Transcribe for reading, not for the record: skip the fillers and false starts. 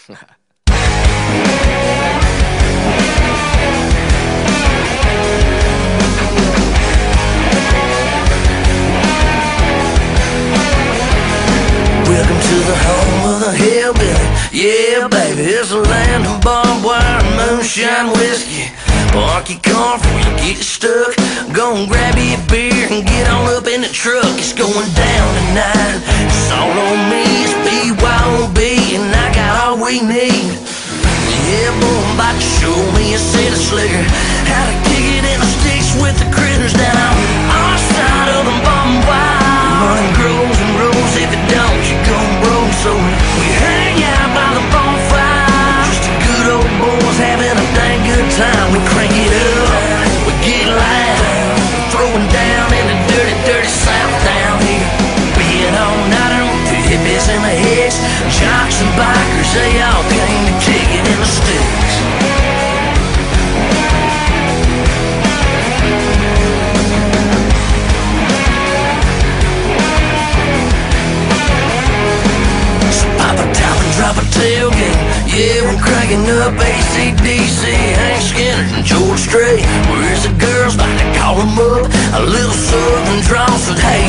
Welcome to the home of the hillbilly. Yeah, baby, it's a land of barbed wire and moonshine whiskey. Park your car before you get stuck. Go and grab you a beer and get on up in the truck. It's going down tonight. It's all on me. It's BYOB and I got all we need. Yeah, boy, I'm about to show me a set of slicker. How to kick it in the sticks with the critters down our side of the barbed wire. Money grows and rolls. If it don't, you gon' roll. So we hang out by the bonfire. Just a good old boys having a dang good time. We crank it up, we get loud. We're throwing down in the dirty, dirty South down here. Being all nighter with the hippies and the hicks, jocks and bikers, they all came to kick it in the sticks. Drop a tailgate, yeah, we're cranking up AC/DC, Hank Skinner and George Strait. Where's the girls? About to call them up. A little southern drawl said, hey,